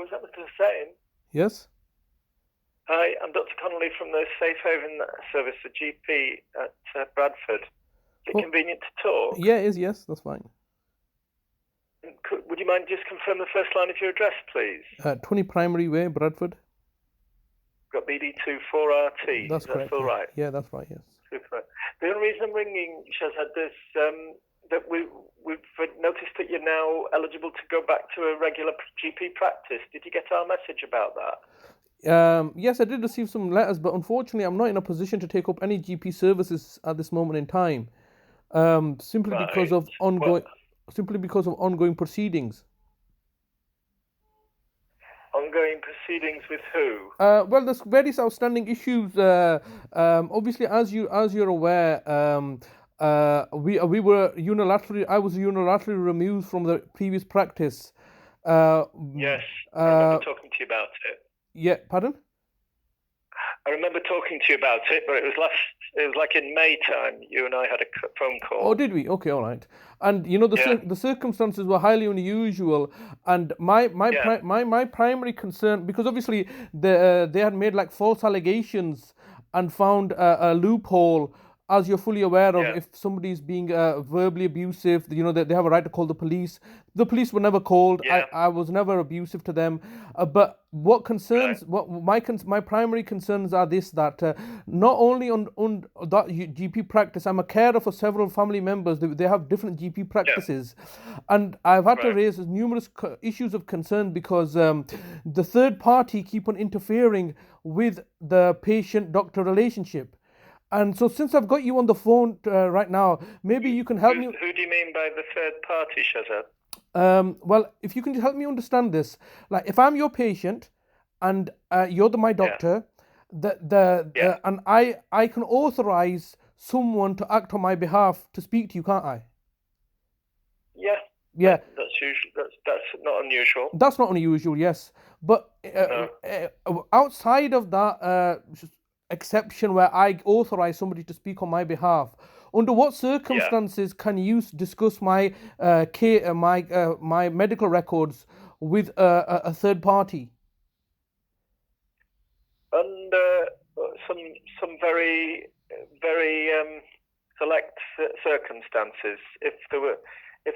is that Mr. Hussain? Yes. Hi, I'm Dr. Connolly from the Safe Haven Service, the GP at Bradford. Is it convenient to talk? Yeah, it is, yes, that's fine. Would you mind just confirm the first line of your address, please? 20 Primary Way, Bradford. Got BD2 4RT. That's correct. Still right? Yeah, that's right, yes. Super. The only reason I'm ringing, Shazad, is that we've noticed that you're now eligible to go back to a regular GP practice. Did you get our message about that? Yes, I did receive some letters, but unfortunately I'm not in a position to take up any GP services at this moment in time, simply because of ongoing proceedings. Ongoing proceedings with who? Well, there's various outstanding issues. Obviously, as you're aware, we were unilaterally. I was unilaterally removed from the previous practice. Yes, I remember talking to you about it. Yeah, pardon? I remember talking to you about it, but it was like in May time. You and I had a phone call. Oh, did we? Okay, all right. And the circumstances were highly unusual. And my primary concern, because obviously they had made like false allegations and found a loophole. As you're fully aware of, if somebody's being verbally abusive, they have a right to call the police. The police were never called. I was never abusive to them. But what concerns, my primary concerns are this: that not only on that GP practice, I'm a carer for several family members. They have different GP practices, and I've had to raise numerous issues of concern because the third party keep on interfering with the patient-doctor relationship. And so since I've got you on the phone right now, maybe you can help me. Who do you mean by the third party, Shazad? Well, if you can help me understand this, like if I'm your patient and you're my doctor, and I can authorize someone to act on my behalf to speak to you, can't I? Yeah. Yeah. That's usual. That's not unusual. That's not unusual, yes. But outside of that exception where I authorize somebody to speak on my behalf, under what circumstances can you discuss my my medical records with a third party? Under some very select circumstances, if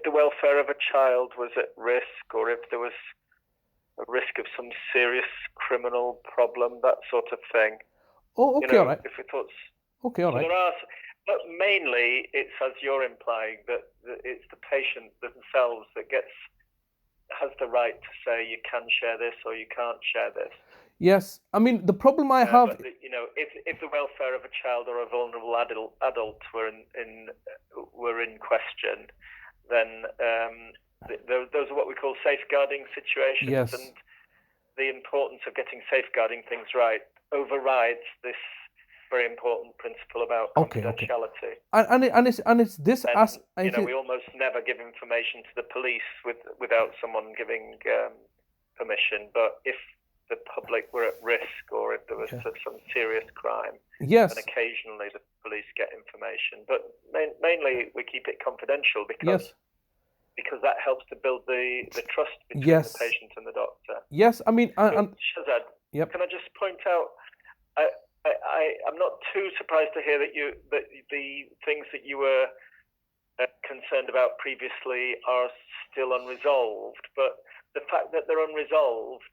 the welfare of a child was at risk, or if there was a risk of some serious criminal problem, that sort of thing. Oh, okay, all right. If we thought, okay, all right. There are, but mainly it's, as you're implying, that it's the patient themselves that has the right to say you can share this or you can't share this. Yes, I mean the problem I have. But, if the welfare of a child or a vulnerable adult were in question, then those are what we call safeguarding situations. Yes. And the importance of getting safeguarding things right overrides this very important principle about confidentiality. Okay. And it's this. We almost never give information to the police without someone giving permission. But if the public were at risk, or if there was some serious crime, yes, then occasionally the police get information. But mainly we keep it confidential because that helps to build the trust between the patient and the doctor. Yes, I mean, Shazad, can I just point out? I'm not too surprised to hear that the things that you were concerned about previously are still unresolved. But the fact that they're unresolved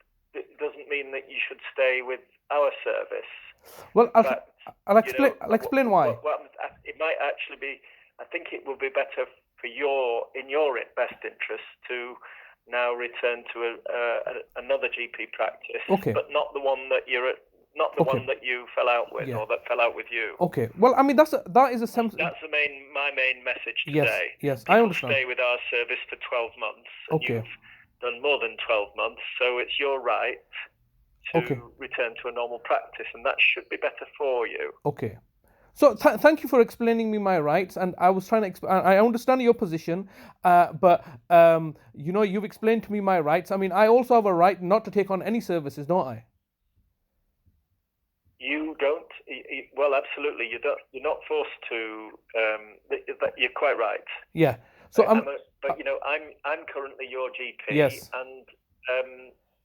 doesn't mean that you should stay with our service. Well, I'll explain why. It might actually be. I think it will be better in your best interest to now return to another GP practice, but not the one that you're at. Not the one that you fell out with, or that fell out with you. Okay. Well, I mean that is That's my main message today. Yes, People I understand. Stay with our service for 12 months. And you've done more than 12 months, so it's your right to return to a normal practice, and that should be better for you. Okay. So thank you for explaining me my rights, and I was trying to I understand your position, but you've explained to me my rights. I mean, I also have a right not to take on any services, don't I? You don't. Well, absolutely. You don't. You're not forced to. You're quite right. Yeah. So I'm currently your GP, yes. and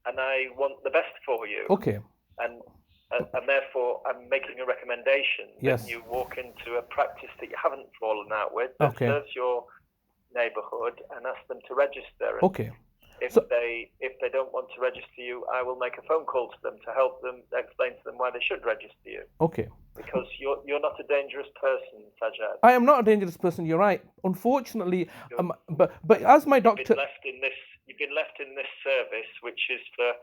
and I want the best for you. Okay. And therefore, I'm making a recommendation that you walk into a practice that you haven't fallen out with, that serves your neighbourhood, and ask them to register. And okay. If they don't want to register you, I will make a phone call to them to help them explain to them why they should register you. Okay. Because you're not a dangerous person, Sajjad. I am not a dangerous person. You're right. Unfortunately, but as my doctor, you've been left in this service, which is for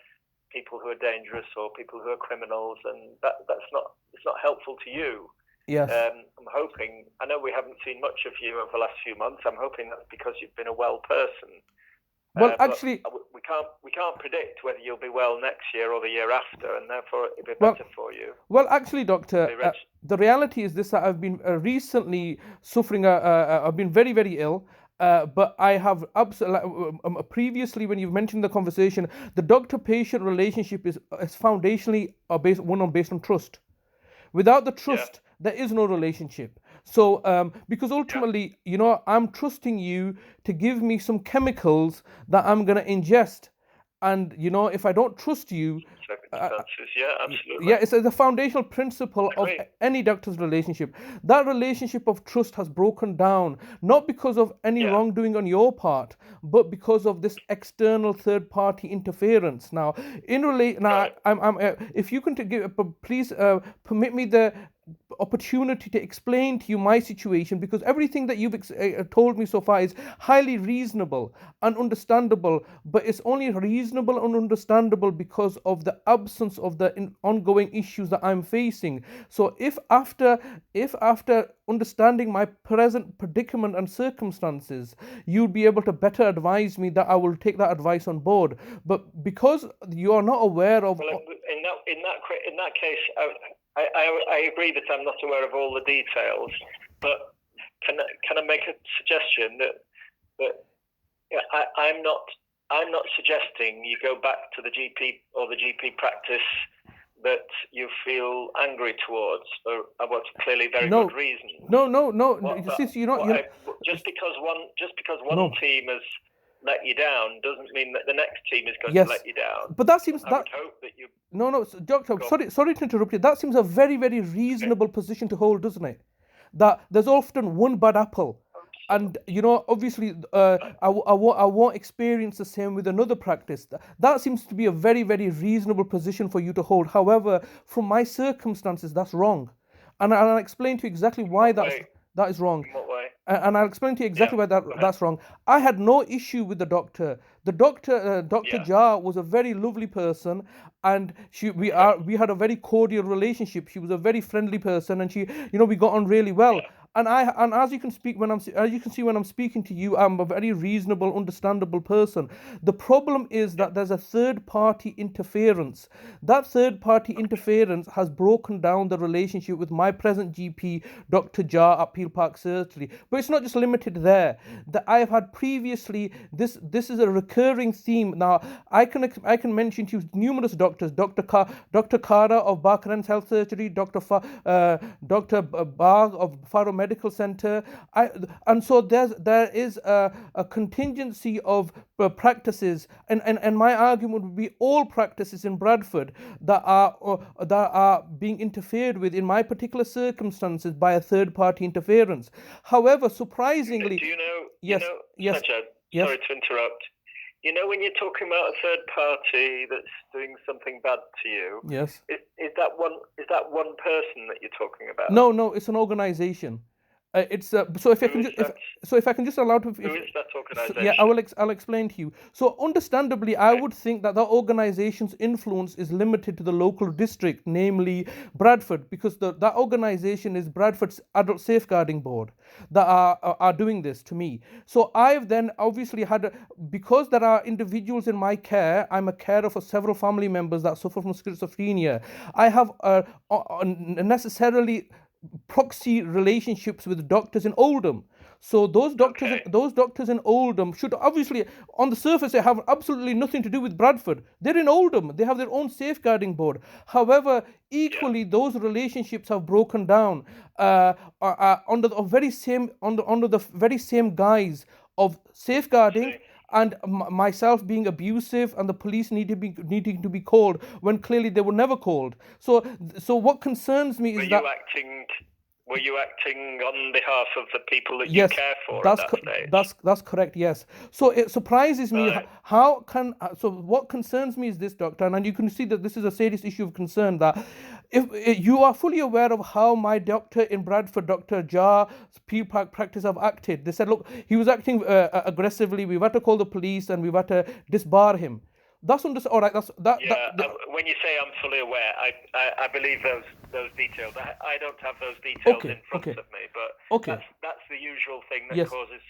people who are dangerous or people who are criminals, and it's not helpful to you. Yes. I'm hoping. I know we haven't seen much of you over the last few months. I'm hoping that's because you've been a well person. Well, actually, we can't predict whether you'll be well next year or the year after, and therefore it'll be better for you. Well, actually, Doctor, the reality is this: that I've been recently suffering. I've been very, very ill. But I have previously, when you've mentioned the conversation, the doctor-patient relationship is foundationally based on trust. Without the trust, there is no relationship. So, because ultimately, I'm trusting you to give me some chemicals that I'm going to ingest. And, if I don't trust you... absolutely. Yeah, it's the foundational principle of any doctor's relationship. That relationship of trust has broken down, not because of any wrongdoing on your part, but because of this external third-party interference. Now, if you can please permit me the opportunity to explain to you my situation, because everything that you've told me so far is highly reasonable and understandable, but it's only reasonable and understandable because of the absence of the ongoing issues that I'm facing. So if after understanding my present predicament and circumstances, you'd be able to better advise me, that I will take that advice on board. But because you are not aware of... Well, in that case, I agree that I'm not aware of all the details, but can I make a suggestion that I'm not suggesting you go back to the GP or the GP practice that you feel angry towards, or about clearly very good reasons. No. Just because one team has let you down doesn't mean that the next team is going to let you down. But that seems I would hope that you... No, Doctor, sorry to interrupt you. That seems a very, very reasonable position to hold, doesn't it? That there's often one bad apple. And, obviously, I won't experience the same with another practice. That seems to be a very, very reasonable position for you to hold. However, from my circumstances, that's wrong. And I'll explain to you exactly why that is wrong. In what way? And I'll explain to you exactly why that's wrong. I had no issue with the doctor. The doctor, Dr. Jar, was a very lovely person, and we had a very cordial relationship. She was a very friendly person, and we got on really well. Yeah. And as you can see when I'm speaking to you, I'm a very reasonable, understandable person. The problem is that there's a third-party interference. That third-party interference has broken down the relationship with my present GP, Dr. Jar at Peel Park Surgery. But it's not just limited there. That I have had previously. This is a recurring theme. Now I can mention to you numerous doctors: Dr. Kara of Barkerens Health Surgery, Dr. Bagh of Faro Medical Center, and so there is a contingency of practices, and my argument would be all practices in Bradford that are being interfered with in my particular circumstances by a third-party interference. However, surprisingly, Sajjad, sorry to interrupt. When you're talking about a third party that's doing something bad to you, yes, is that one person that you're talking about? No, it's an organization. If I can just allow to... Who is that organisation? Yeah, I'll explain to you. So understandably, I would think that organisation's influence is limited to the local district, namely Bradford, because that organisation is Bradford's Adult Safeguarding Board that are doing this to me. So I've then obviously because there are individuals in my care, I'm a carer for several family members that suffer from schizophrenia. I have necessarily proxy relationships with doctors in Oldham. So those doctors in Oldham should obviously, on the surface, they have absolutely nothing to do with Bradford. They're in Oldham. They have their own safeguarding board. However, equally, those relationships have broken down under the very same guise of safeguarding and myself being abusive, and the police needing to be called when clearly they were never called. So what concerns me is that. Were you acting on behalf of the people that you care for at that stage? That's correct, yes. So it surprises me so what concerns me is this, doctor, and you can see that this is a serious issue of concern, that if you are fully aware of how my doctor in Bradford, Dr. Jar's practice have acted. They said, look, he was acting aggressively, we've had to call the police and we've had to disbar him. That's all right. When you say I'm fully aware, I believe those details. I don't have those details in front of me, but that's the usual thing that causes.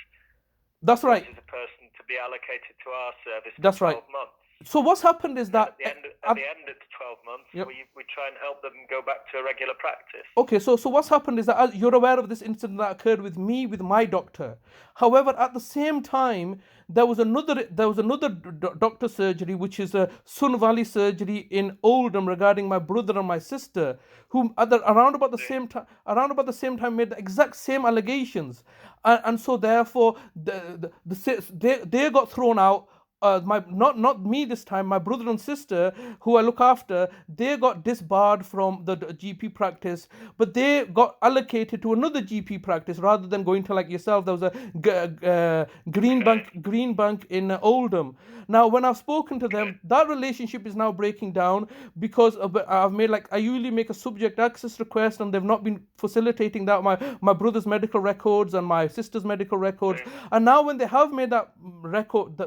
That's right. A person to be allocated to our service for that's 12 right. months. So what's happened is that at the end of 12 months, we try and help them go back to a regular practice. Okay, so what's happened is that you're aware of this incident that occurred with me, with my doctor. However, at the same time, there was another doctor surgery, which is a Sun Valley surgery in Oldham, regarding my brother and my sister, who around about the same time made the exact same allegations, and so therefore they got thrown out. Not me this time, my brother and sister who I look after, they got disbarred from the GP practice, but they got allocated to another GP practice rather than going to like yourself. There was a Green Bank in Oldham. Now, when I've spoken to them, that relationship is now breaking down because I've made I usually make a subject access request, and they've not been facilitating that, my brother's medical records and my sister's medical records. And now when they have made that record,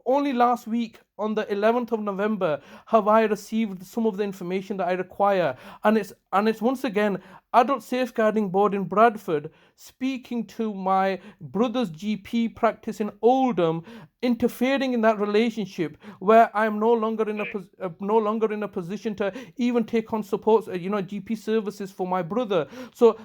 only last week on the 11th of November have I received some of the information that I require, and it's once again Adult Safeguarding Board in Bradford speaking to my brother's GP practice in Oldham, interfering in that relationship where I'm no longer in a position to even take on support, GP services for my brother. So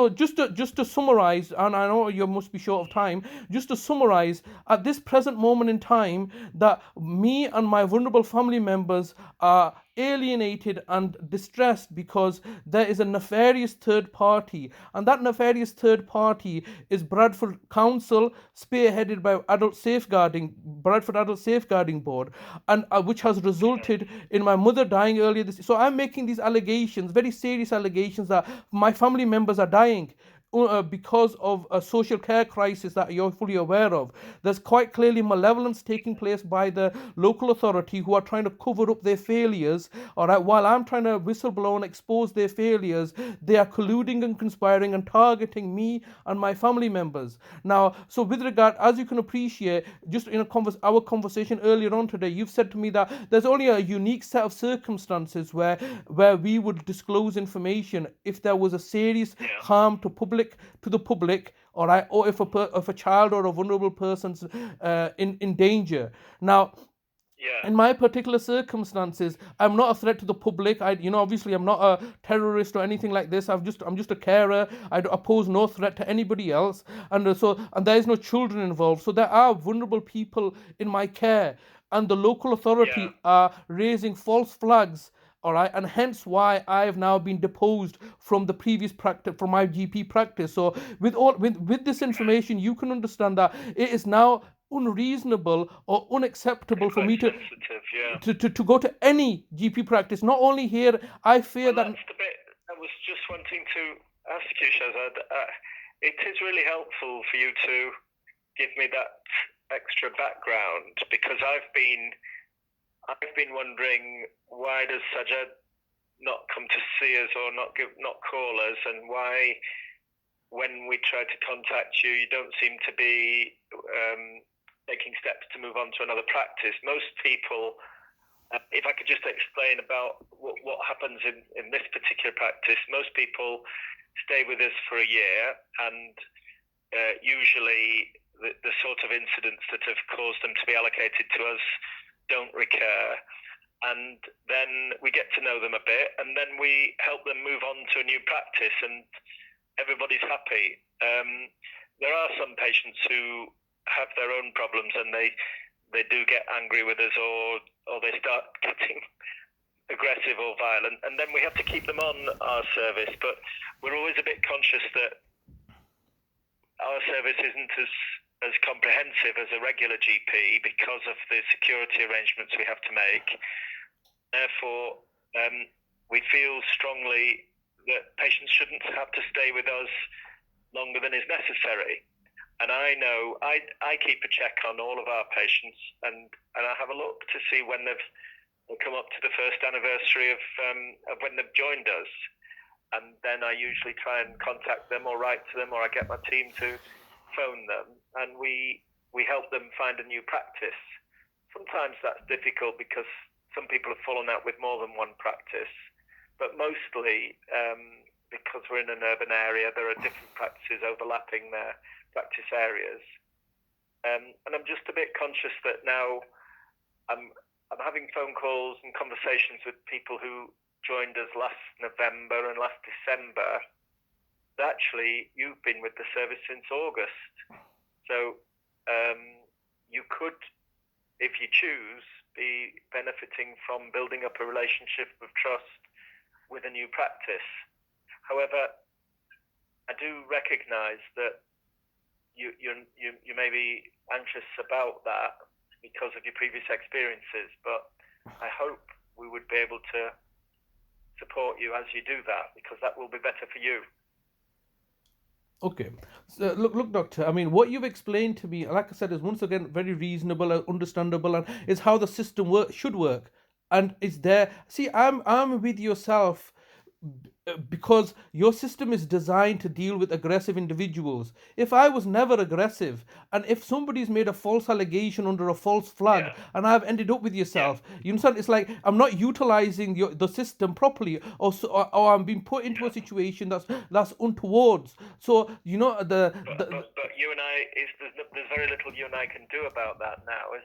just to summarize, and I know you must be short of time, just to summarize, at this present moment in time, that me and my vulnerable family members are alienated and distressed because there is a nefarious third party, and that nefarious third party is Bradford Council, spearheaded by Bradford Adult Safeguarding Board, and which has resulted in my mother dying earlier this year. So I'm making these allegations, very serious allegations, that my family members are dying because of a social care crisis that you're fully aware of. There's quite clearly malevolence taking place by the local authority, who are trying to cover up their failures. All right, while I'm trying to whistleblow and expose their failures, they are colluding and conspiring and targeting me and my family members. Now, so with regard, as you can appreciate, just in our conversation earlier on today, you've said to me that there's only a unique set of circumstances where we would disclose information if there was a serious harm to the public, all right, or if a child or a vulnerable person's in danger. Now, in my particular circumstances, I'm not a threat to the public. Obviously, I'm not a terrorist or anything like this. I'm just a carer. I pose no threat to anybody else, and there is no children involved. So there are vulnerable people in my care, and the local authority are raising false flags. All right, and hence why I have now been deposed from the previous practice, from my GP practice. So with this information, you can understand that it is now unreasonable or unacceptable for me to go to any GP practice. Not only here, I fear that. That's the bit I was just wanting to ask you, Shazad. It is really helpful for you to give me that extra background, because I've been wondering, why does Sajad not come to see us or not call us, and why, when we try to contact you, you don't seem to be taking steps to move on to another practice. Most people, if I could just explain about what happens in this particular practice, most people stay with us for a year, and usually the sort of incidents that have caused them to be allocated to us don't recur, and then we get to know them a bit, and then we help them move on to a new practice, and everybody's happy. There are some patients who have their own problems, and they do get angry with us, or they start getting aggressive or violent, and then we have to keep them on our service. But we're always a bit conscious that our service isn't as as comprehensive as a regular GP because of the security arrangements we have to make. Therefore, we feel strongly that patients shouldn't have to stay with us longer than is necessary. And I know I keep a check on all of our patients, and I have a look to see when they've come up to the first anniversary of when they've joined us. And then I usually try and contact them or write to them, or I get my team to phone them, and we help them find a new practice. Sometimes that's difficult because some people have fallen out with more than one practice, but mostly because we're in an urban area, there are different practices overlapping their practice areas. And I'm just a bit conscious that now I'm having phone calls and conversations with people who joined us last November and last December. Actually, you've been with the service since August. So you could, if you choose, be benefiting from building up a relationship of trust with a new practice. However, I do recognise that you may be anxious about that because of your previous experiences, but I hope we would be able to support you as you do that, because that will be better for you. Okay, so look, doctor. I mean, what you've explained to me, like I said, is once again very reasonable and understandable, and is how the system should work. And it's there. See, I'm with yourself because your system is designed to deal with aggressive individuals. If I was never aggressive, and if somebody's made a false allegation under a false flag, and I've ended up with yourself, you understand? It's like I'm not utilizing the system properly, or I'm being put into a situation that's untoward. So but you and I, there's very little you and I can do about that now, is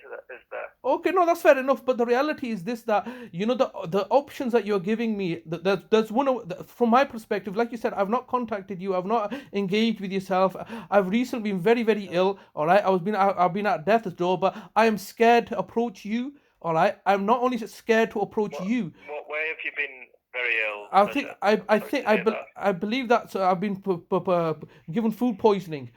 there? Okay, no, that's fair enough. But the reality is this: that the options that you're giving me, there's one from my perspective. Like you said, I've not contacted you. I've not engaged with yourself. I've recently been very, very ill. All right, I've been at death's door, but I am scared to approach you. All right, I'm not only scared to approach you. What way have you been very ill? I believe that I've been given food poisoning,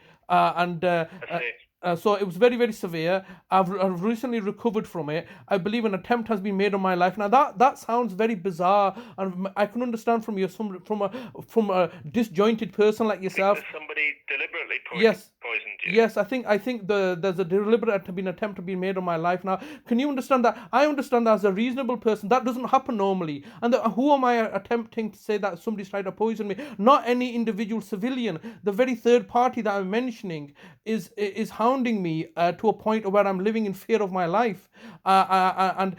so it was very, very severe. I've recently recovered from it. I believe an attempt has been made on my life. Now that sounds very bizarre, and I can understand from from a disjointed person like yourself. Somebody deliberately poisoned you. Yes, I think there's a deliberate attempt to be made on my life. Now, can you understand that? I understand that as a reasonable person, that doesn't happen normally. And who am I attempting to say that somebody's tried to poison me? Not any individual civilian. The very third party that I'm mentioning is hounding me to a point where I'm living in fear of my life. And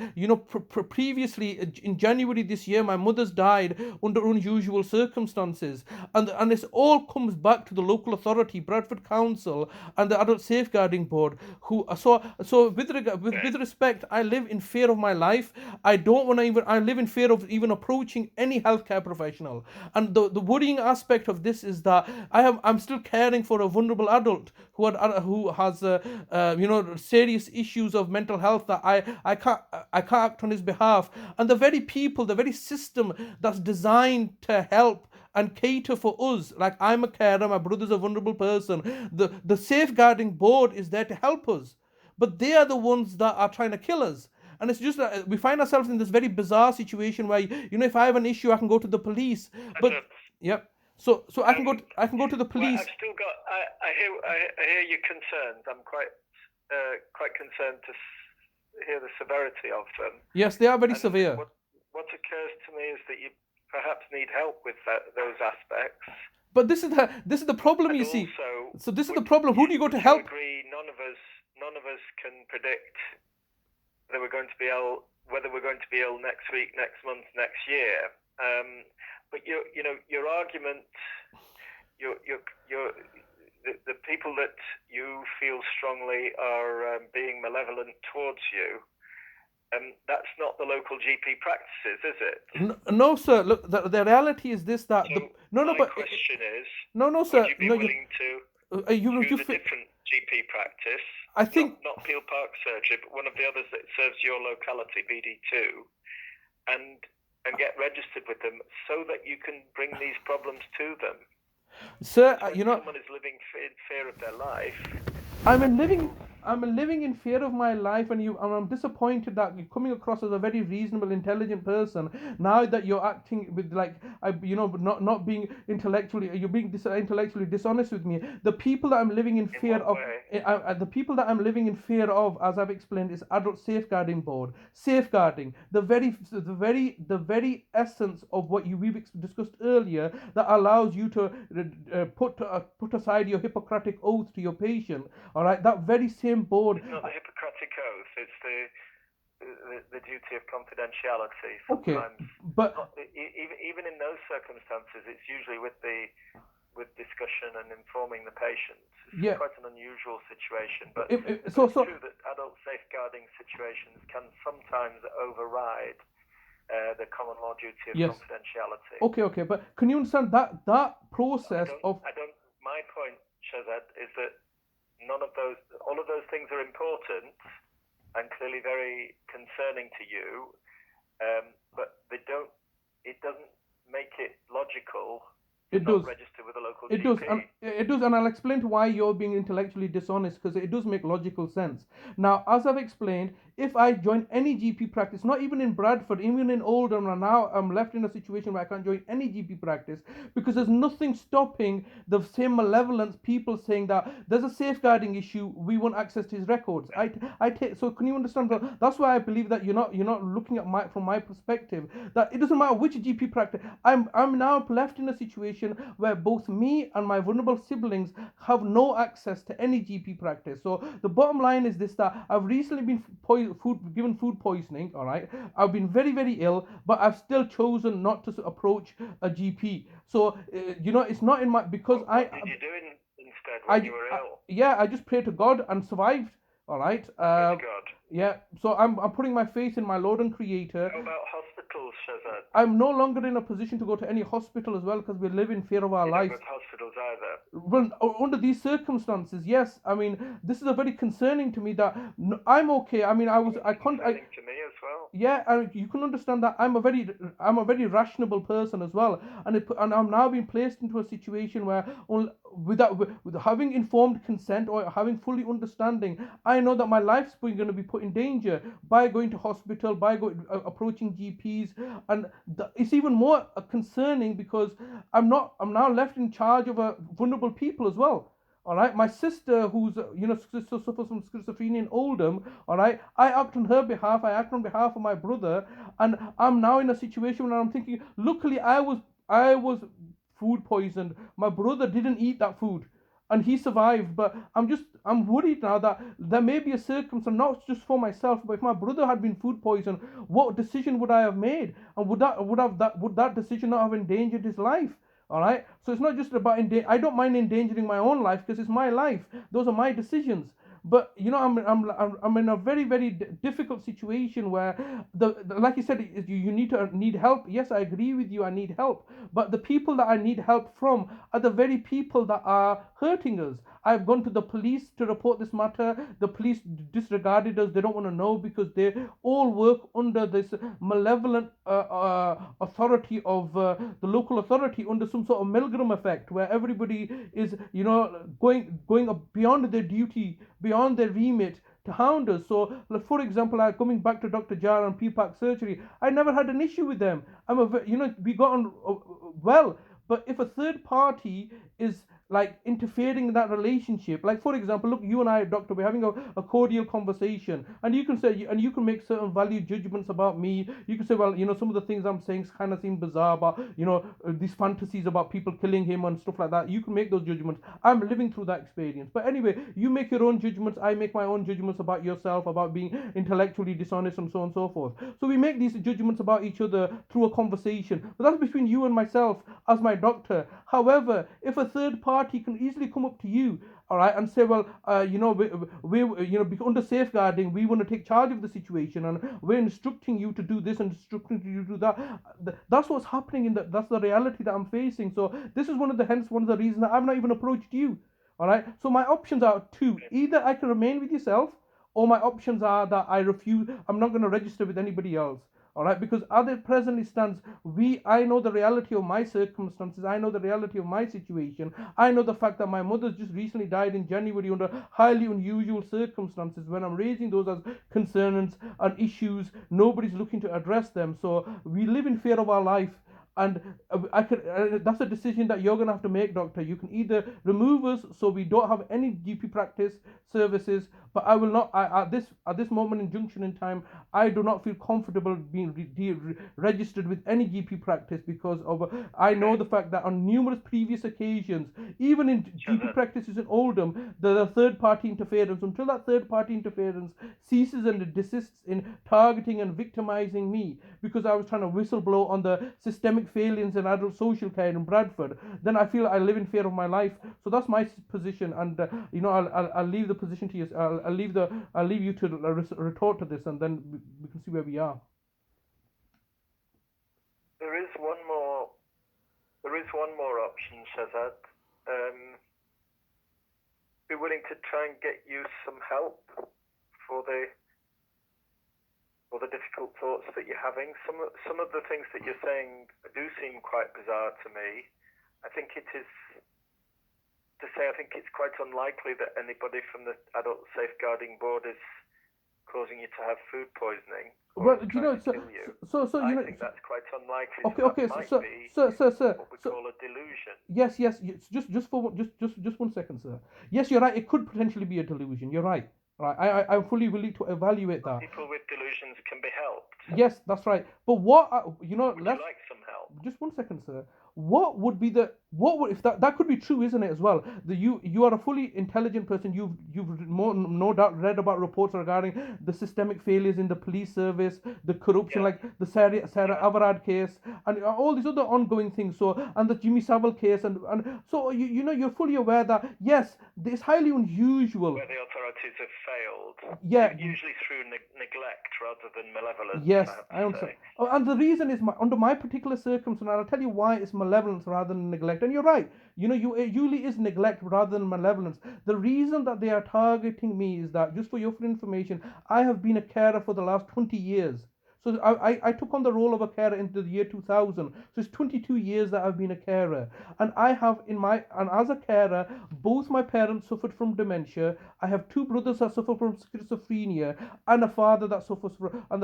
previously in January this year, my mother's died under unusual circumstances, and this all comes back to the local authority, Bradford Council, and the Adult Safeguarding Board. With respect, I live in fear of my life. I live in fear of even approaching any healthcare professional. And the worrying aspect of this is that I'm still caring for a vulnerable adult who has serious issues of mental health that I can't act on his behalf. And the very system that's designed to help and cater for us, like I'm a carer, my brother's a vulnerable person, the safeguarding board is there to help us, but they are the ones that are trying to kill us. And it's just that we find ourselves in this very bizarre situation where, if I have an issue, I can go to the police. So I can go to the police. Well, I've still got. I hear your concerns. I'm quite concerned to hear the severity of them. Yes, they are very severe. What occurs to me is that you perhaps need help with those aspects. But this is the problem, you see. So this is the problem. Who do you go to help? I agree. None of us can predict whether we're going to be ill next week, next month, next year. But your argument, the people that you feel strongly are being malevolent towards you, that's not the local GP practices, is it? No, sir. Look, the reality is this: that my question is, no, sir. Would you be willing to choose a different GP practice? I think not Peel Park Surgery, but one of the others that serves your locality, BD2, and get registered with them so that you can bring these problems to them. Sir, when someone is living in fear of their life, I'm living in fear of my life, and I'm disappointed that you're coming across as a very reasonable, intelligent person. Now that you're acting with not being intellectually, you're being intellectually dishonest with me. The people that I'm living in fear of, the people that I'm living in fear of, as I've explained, is Adult Safeguarding Board. Safeguarding the very essence of what we've discussed earlier, that allows you to put aside your Hippocratic oath to your patient. All right, that very same board. It's not the Hippocratic oath; it's the duty of confidentiality. Sometimes, okay, but even in those circumstances, it's usually with discussion and informing the patient. It's quite an unusual situation, but it's true that adult safeguarding situations can sometimes override the common law duty of confidentiality. Okay, but can you understand that process my point, Shazad, is that all of those things are important and clearly very concerning to you, but it doesn't make it logical to not register with a local GP. It does, and I'll explain to why you're being intellectually dishonest, because it does make logical sense. Now, as I've explained, if I join any GP practice, not even in Bradford, even in Oldham, and now I'm left in a situation where I can't join any GP practice, because there's nothing stopping the same malevolence people saying that there's a safeguarding issue, we want access to his records. So can you understand that? That's why I believe that you're not looking at from my perspective, that it doesn't matter which GP practice. I'm now left in a situation where both me and my vulnerable siblings have no access to any GP practice. So the bottom line is this, that I've recently been given food poisoning. All right, I've been very, very ill, but I've still chosen not to approach a GP. So it's not in my, because what did you do instead when you were ill? I just prayed to God and survived. All right. God. Yeah. So I'm putting my faith in my Lord and Creator. How about hospitals, Shazad? I'm no longer in a position to go to any hospital as well, because we live in fear of our lives. You don't go to hospitals either. Well, under these circumstances, yes. I mean, this is a very concerning to me, that I'm okay. I mean, concerning to me as well. Yeah, and you can understand that I'm a very rational person as well, and I'm now being placed into a situation where, with having informed consent or having fully understanding, I know that my life's going to be put in danger by going to hospital, by approaching GPs, and it's even more concerning because I'm now left in charge of vulnerable people as well. All right, my sister, who's suffers from schizophrenia in Oldham. All right, I act on her behalf. I act on behalf of my brother, and I'm now in a situation where I'm thinking. Luckily, I was food poisoned. My brother didn't eat that food, and he survived. But I'm worried now that there may be a circumstance, not just for myself, but if my brother had been food poisoned, what decision would I have made, and would that decision not have endangered his life? All right, so it's not just about I don't mind endangering my own life, because it's my life. Those are my decisions. But I'm in a very, very difficult situation where like you said, you need help. Yes, I agree with you. I need help, but the people that I need help from are the very people that are hurting us. I've gone to the police to report this matter. The police disregarded us. They don't want to know, because they all work under this malevolent authority of the local authority, under some sort of Milgram effect, where everybody is going beyond their duty, beyond their remit, to hound us. So, for example, coming back to Dr. Jar and PPAC surgery, I never had an issue with them. We got on well. But if a third party is like interfering in that relationship, like for example, look, you and I, doctor, we're having a cordial conversation, and you can say, and you can make certain value judgments about me. You can say, well, some of the things I'm saying kind of seem bizarre, about these fantasies about people killing him and stuff like that. You can make those judgments. I'm living through that experience. But anyway, you make your own judgments, I make my own judgments about yourself, about being intellectually dishonest, and so on and so forth. So we make these judgments about each other through a conversation, but that's between you and myself as my doctor. However, if a third party can easily come up to you, all right, and say, well, we under safeguarding, we want to take charge of the situation, and we're instructing you to do this and instructing you to do that. That's what's happening that's the reality that I'm facing. So this is one of the reasons that I've not even approached you. All right. So my options are two: either I can remain with yourself, or my options are that I refuse. I'm not going to register with anybody else. All right, because as it presently stands, I know the reality of my circumstances. I know the reality of my situation. I know the fact that my mother just recently died in January under highly unusual circumstances. When I'm raising those as concerns and issues, nobody's looking to address them. So we live in fear of our life. And that's a decision that you're going to have to make, doctor. You can either remove us so we don't have any GP practice services, but I will not, at this moment in junction in time, I do not feel comfortable being registered with any GP practice because of, I know the fact that on numerous previous occasions, even in GP practices in Oldham, there are third-party interference. Until that third-party interference ceases and desists in targeting and victimizing me because I was trying to whistleblow on the systemic failures in adult social care in Bradford, then I feel I live in fear of my life. So that's my position, and I'll leave the position to you. I'll leave you to retort to this, and then we can see where we are. There is one more option, Shazad. Be willing to try and get you some help for the difficult thoughts that you're having. Some of the things that you're saying do seem quite bizarre to me. I think it's quite unlikely that anybody from the Adult Safeguarding Board is causing you to have food poisoning. Well, you know, so I think that's quite unlikely. Okay, so sir, what we call a delusion. Yes. Just 1 second, sir. Yes, you're right. It could potentially be a delusion. You're right. Right, I'm fully willing to evaluate that. People with delusions can be helped. Yes, that's right. But what would you like some help? Just 1 second, sir. What would if that could be true, isn't it, as well? You are a fully intelligent person. You've no doubt read about reports regarding the systemic failures in the police service, the corruption, like the Sarah Avarad case, and all these other ongoing things. So, and the Jimmy Savile case, and so you're fully aware that yes, it's highly unusual. Where the authorities have failed. Yeah. Usually through neglect rather than malevolence. Yes, I understand. And the reason is under my particular circumstance, I'll tell you why it's malevolence rather than neglect. And you're right. It usually is neglect rather than malevolence. The reason that they are targeting me is that, just for your information, I have been a carer for the last 20 years. So I took on the role of a carer into the year 2000. So it's 22 years that I've been a carer. And as a carer, both my parents suffered from dementia. I have 2 brothers that suffer from schizophrenia, and a father that suffers from, and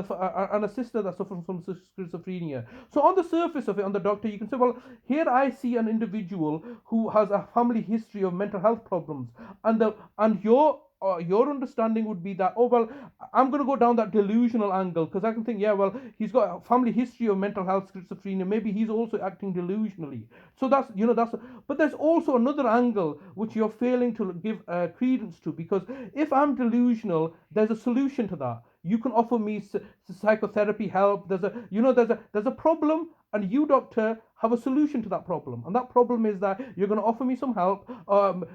a sister that suffers from schizophrenia. So on the surface of it, on the doctor, you can say, well, here I see an individual who has a family history of mental health problems, and your understanding would be that, oh, well, I'm going to go down that delusional angle because I can think, yeah, well, he's got a family history of mental health schizophrenia. Maybe he's also acting delusionally. So but there's also another angle which you're failing to give credence to, because if I'm delusional, there's a solution to that. You can offer me psychotherapy help. There's a problem, and you, doctor, have a solution to that problem. And that problem is that you're going to offer me some help,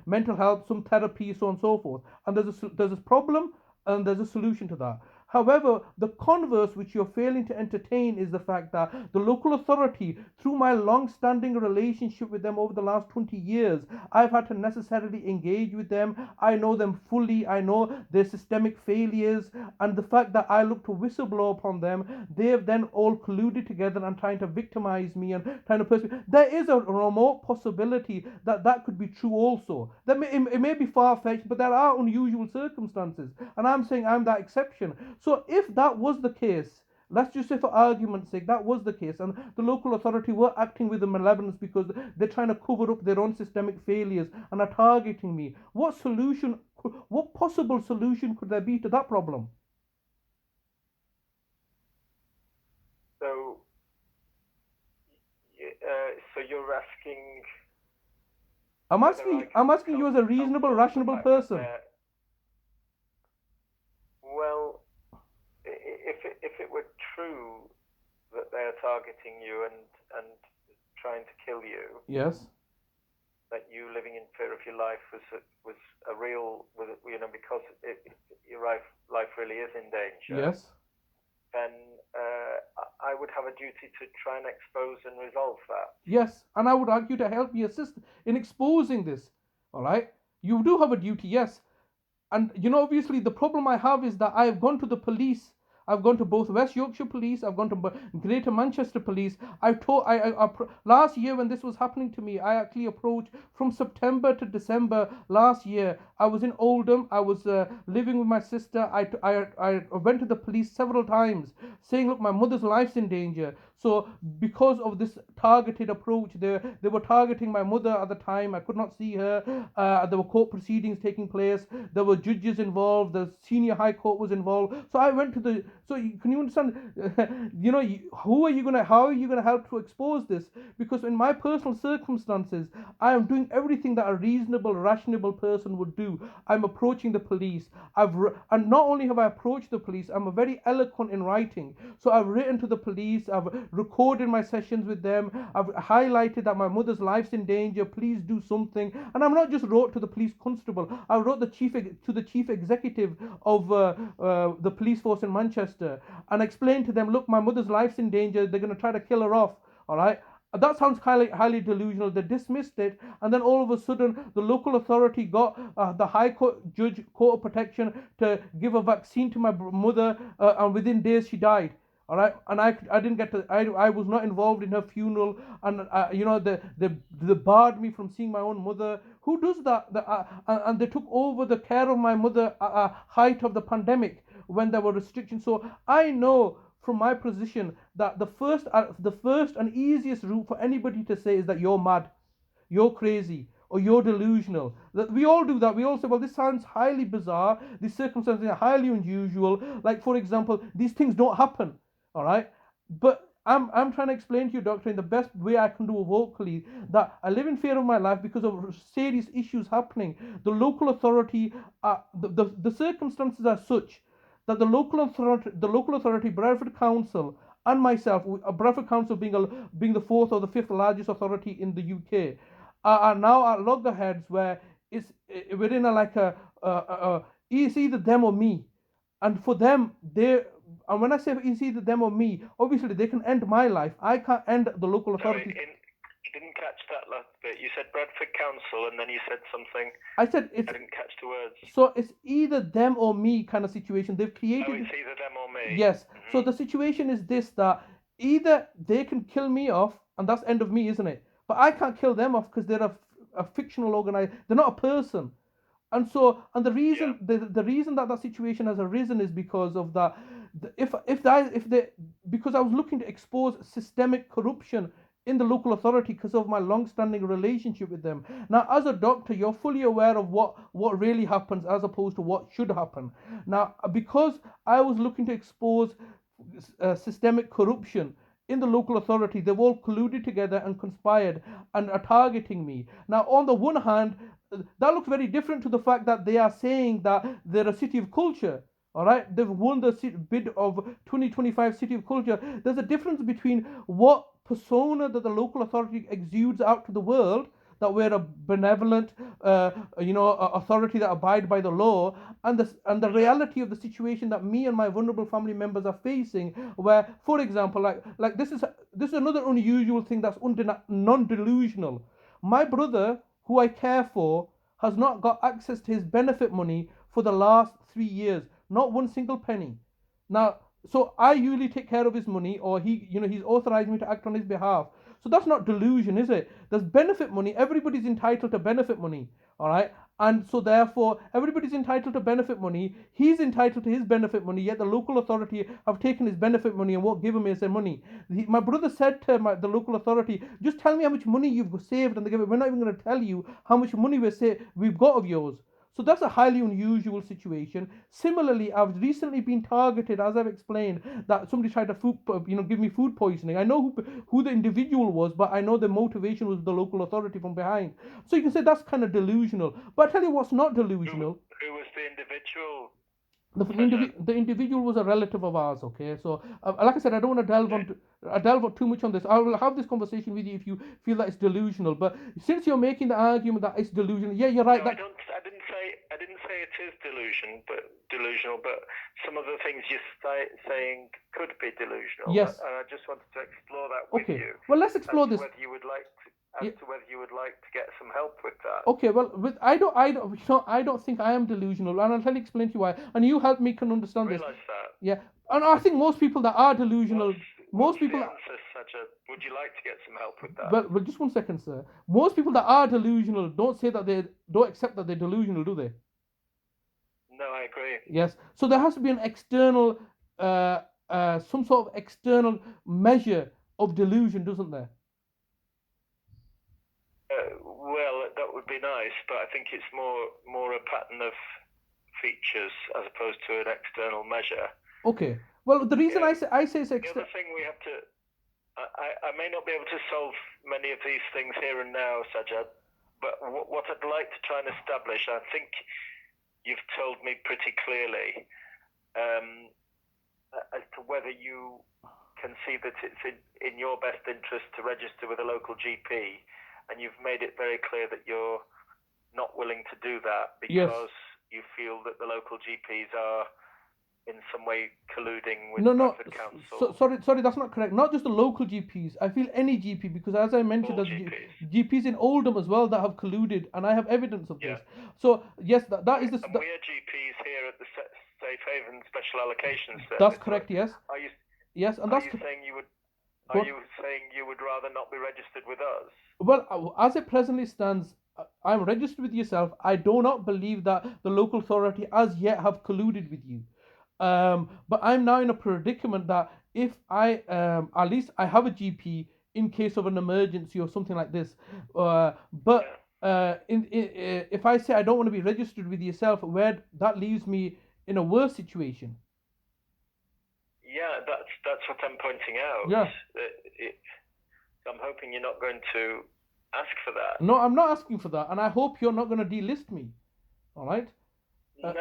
mental health, some therapy, so on and so forth. And there's a problem, and there's a solution to that. However, the converse which you're failing to entertain is the fact that the local authority, through my long-standing relationship with them over the last 20 years, I've had to necessarily engage with them. I know them fully. I know their systemic failures, and the fact that I look to whistleblow upon them, they have then all colluded together and trying to victimize me and trying to persecute. There is a remote possibility that could be true also. It may be far-fetched, but there are unusual circumstances, and I'm saying I'm that exception. So if that was the case, let's just say for argument's sake, that was the case, and the local authority were acting with the malevolence because they're trying to cover up their own systemic failures and are targeting me, what possible solution could there be to that problem? So you're asking... I'm asking you as a reasonable, rational person. Well, if it were true that they are targeting you and trying to kill you, yes, that you living in fear of your life was a real, because your life really is in danger. Yes. Then I would have a duty to try and expose and resolve that. Yes, and I would argue to help you assist in exposing this. All right, you do have a duty, yes. And obviously the problem I have is that I've gone to the police I've gone to both West Yorkshire Police. I've gone to Greater Manchester Police. Last year when this was happening to me, I actually approached from September to December last year. I was in Oldham. I was living with my sister. I went to the police several times saying, look, my mother's life's in danger. So because of this targeted approach, they were targeting my mother at the time. I could not see her. There were court proceedings taking place. There were judges involved. The senior high court was involved. So I went to the. Can you understand? How are you gonna help to expose this? Because in my personal circumstances, I am doing everything that a reasonable, rational person would do. I'm approaching the police. And not only have I approached the police, I'm very eloquent in writing. So I've written to the police. I've recorded my sessions with them. I've highlighted that my mother's life's in danger. Please do something. And I'm not just wrote to the police constable. I wrote to the chief executive of the police force in Manchester and explained to them, look, my mother's life's in danger. They're going to try to kill her off. All right. That sounds highly delusional. They dismissed it, and then all of a sudden, the local authority got the High Court judge, Court of Protection, to give a vaccine to my mother, and within days she died. All right, and I didn't get to. I was not involved in her funeral, and they barred me from seeing my own mother. Who does that? And they took over the care of my mother at height of the pandemic when there were restrictions. So I know from my position that the first and easiest route for anybody to say is that you're mad, you're crazy, or you're delusional. That we all do that. We all say, well, this sounds highly bizarre. These circumstances are highly unusual. Like, for example, these things don't happen. All right, but I'm trying to explain to you, doctor, in the best way I can do vocally, that I live in fear of my life because of serious issues happening. The local authority, the circumstances are such that the local authority, Bradford Council, and myself, Bradford Council being the fourth or the fifth largest authority in the UK, are now at loggerheads where we're in it's either them or me, and for them and when I say it's either them or me, obviously they can end my life. I can't end the local authority. I didn't catch that last bit. You said Bradford Council, and then you said something. I didn't catch the words. So it's either them or me kind of situation. They've created. Oh, it's either them or me. Yes. Mm-hmm. So the situation is this: that either they can kill me off, and that's end of me, isn't it? But I can't kill them off because they're a fictional organization. They're not a person. And so, and the reason the reason that situation has arisen is because of that. Because I was looking to expose systemic corruption in the local authority because of my long-standing relationship with them. Now, as a doctor, you're fully aware of what really happens as opposed to what should happen. Now, because I was looking to expose systemic corruption in the local authority, they've all colluded together and conspired and are targeting me. Now, on the one hand, that looks very different to the fact that they are saying that they're a city of culture. All right, they've won the bid of 2025 City of Culture. There's a difference between what persona that the local authority exudes out to the world, that we're a benevolent, authority that abide by the law, and the reality of the situation that me and my vulnerable family members are facing. Where, for example, like this is another unusual thing that's non-delusional. My brother, who I care for, has not got access to his benefit money for the last 3 years. Not one single penny. Now, so I usually take care of his money, or he's authorized me to act on his behalf. So that's not delusion, is it? There's benefit money. Everybody's entitled to benefit money. All right. And so therefore, everybody's entitled to benefit money. He's entitled to his benefit money, yet the local authority have taken his benefit money and won't give him his money. My brother said to the local authority, just tell me how much money you've saved, and they give it. We're not even going to tell you how much money we've got of yours. So that's a highly unusual situation. Similarly, I've recently been targeted, as I've explained, that somebody tried to give me food poisoning. I know who the individual was, but I know the motivation was the local authority from behind. So you can say that's kind of delusional. But I tell you what's not delusional. Who was the individual? The individual was a relative of ours, okay? So, like I said, I don't want to delve too much on this. I will have this conversation with you if you feel that it's delusional. But since you're making the argument that it's delusional, yeah, you're right. No, I didn't say it is delusional, but some of the things you're saying could be delusional. Yes. And I just wanted to explore that with you. Well, let's explore this. Whether you would like to as to whether you would like to get some help with that. Okay, well, I don't think I am delusional, and I'll tell you, explain to you why. And you help me can understand this. Realise that. Yeah, and I think most people that are delusional, what's the answer, would you like to get some help with that? Well, just 1 second, sir. Most people that are delusional don't say that they don't accept that they're delusional, do they? No, I agree. Yes. So there has to be an external, some sort of external measure of delusion, doesn't there? Well, that would be nice, but I think it's more a pattern of features as opposed to an external measure. Okay. Well, the reason I say it's the other thing we have to, I may not be able to solve many of these things here and now, Sajjad, but what I'd like to try and establish, I think you've told me pretty clearly, as to whether you can see that it's in your best interest to register with a local GP, and you've made it very clear that you're not willing to do that because you feel that the local GPs are in some way colluding with Bradford Council. Sorry, that's not correct. Not just the local GPs. I feel any GP, because as I mentioned, there's GPs in Oldham as well that have colluded, and I have evidence of this. So yes, that is the. And we are GPs here at the Safe Haven Special Allocations Service. That's correct. Yes. Are you? Yes, and that's. Are you saying you would? Are you saying you would rather not be registered with us? Well, as it presently stands, I'm registered with yourself. I do not believe that the local authority as yet have colluded with you. But I'm now in a predicament that if I, at least I have a GP in case of an emergency or something like this. If I say I don't want to be registered with yourself, where that leaves me in a worse situation. Yeah, that's what I'm pointing out. Yeah. I'm hoping you're not going to ask for that. No, I'm not asking for that, and I hope you're not going to delist me. All right. No.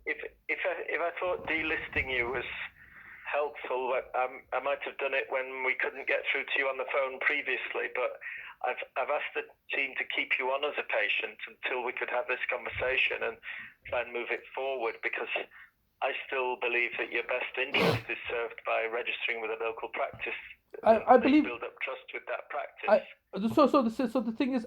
If I thought delisting you was helpful, I might have done it when we couldn't get through to you on the phone previously. But I've asked the team to keep you on as a patient until we could have this conversation and try and move it forward, because I still believe that your best interest is served by registering with a local practice. I believe build up trust with that practice. So the thing is,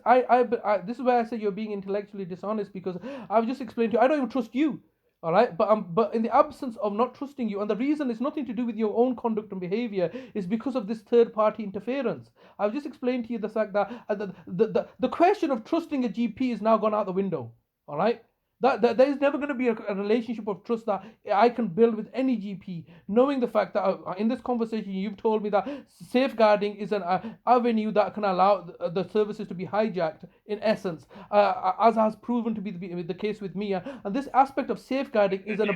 this is where I say you're being intellectually dishonest, because I've just explained to you I don't even trust you. All right, but in the absence of not trusting you, and the reason is nothing to do with your own conduct and behavior, is because of this third-party interference. I've just explained to you the fact that the question of trusting a GP is now gone out the window. All right. That there is never going to be a relationship of trust that I can build with any GP, knowing the fact that in this conversation you've told me that safeguarding is an avenue that can allow the services to be hijacked, in essence, as has proven to be the case with me. And this aspect of safeguarding is an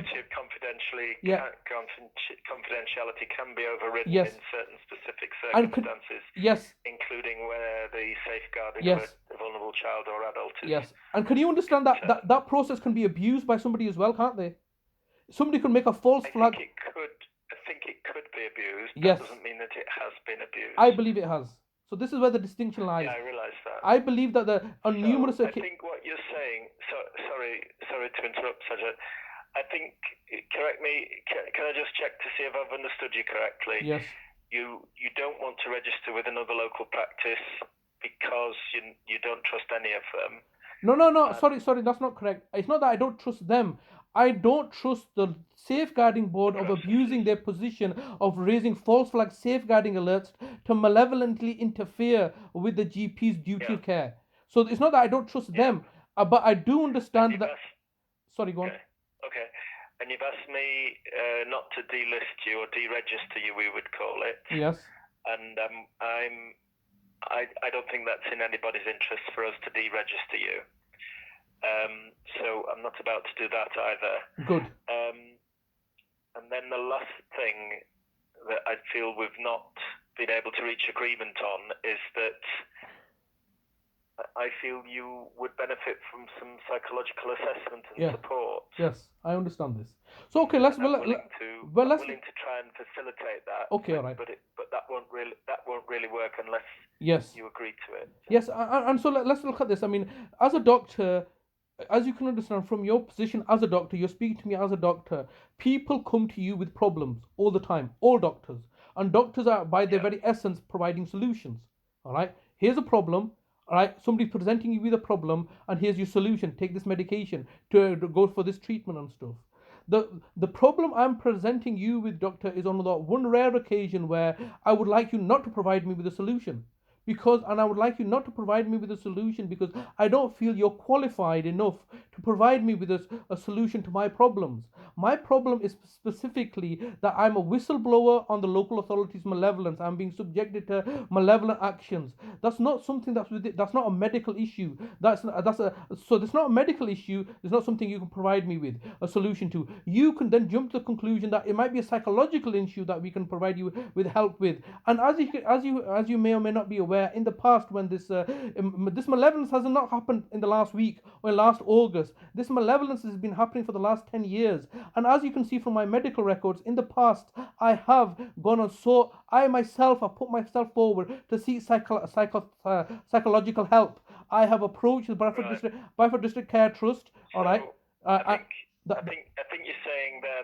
confidentiality can be overridden in certain specific circumstances, including where the safeguarding of a vulnerable child or adult is. Yes, and can you understand that process can be abused by somebody as well, can't they? Somebody could make a false flag. I think it could be abused. Yes. That doesn't mean that it has been abused. I believe it has. So this is where the distinction lies. Yeah, I realise that. I believe that numerous occasions. I think what you're saying. Sorry to interrupt, Sajjad. I think, correct me. Can I just check to see if I've understood you correctly? Yes. You don't want to register with another local practice because you don't trust any of them. No. Sorry, that's not correct. It's not that I don't trust them. I don't trust the safeguarding board of abusing their position of raising false flag safeguarding alerts to malevolently interfere with the GP's duty of care. So it's not that I don't trust them, but I do understand that. Sorry, go on. Okay. And you've asked me not to delist you or deregister you, we would call it. Yes. And I don't think that's in anybody's interest for us to deregister you. So I'm not about to do that either. Good. And then the last thing that I feel we've not been able to reach agreement on is that I feel you would benefit from some psychological assessment and support. Yes, I understand this. So okay, I'm willing to try and facilitate that. Okay, all right. But that won't really work unless you agree to it. Yes, and so let's look at this. I mean, as a doctor, as you can understand from your position as a doctor, you're speaking to me as a doctor. People come to you with problems all the time. All doctors, and doctors are by their very essence providing solutions. All right. here's a problem. All right, somebody's presenting you with a problem, and here's your solution. Take this medication to go for this treatment and stuff. The problem I'm presenting you with, doctor, is on that one rare occasion where I would like you not to provide me with a solution. And I would like you not to provide me with a solution because I don't feel you're qualified enough to provide me with a solution to my problems. My problem is specifically that I'm a whistleblower on the local authorities' malevolence. I'm being subjected to malevolent actions. That's not something that's not a medical issue. So that's not a medical issue. It's not something you can provide me with a solution to. You can then jump to the conclusion that it might be a psychological issue that we can provide you with help with. And as you may or may not be aware, in the past, when this malevolence has not happened in the last week or last August, this malevolence has been happening for the last 10 years. And as you can see from my medical records, in the past, I have gone on I myself have put myself forward to seek psychological help. I have approached the Bradford District Care Trust. All right. I think you're saying there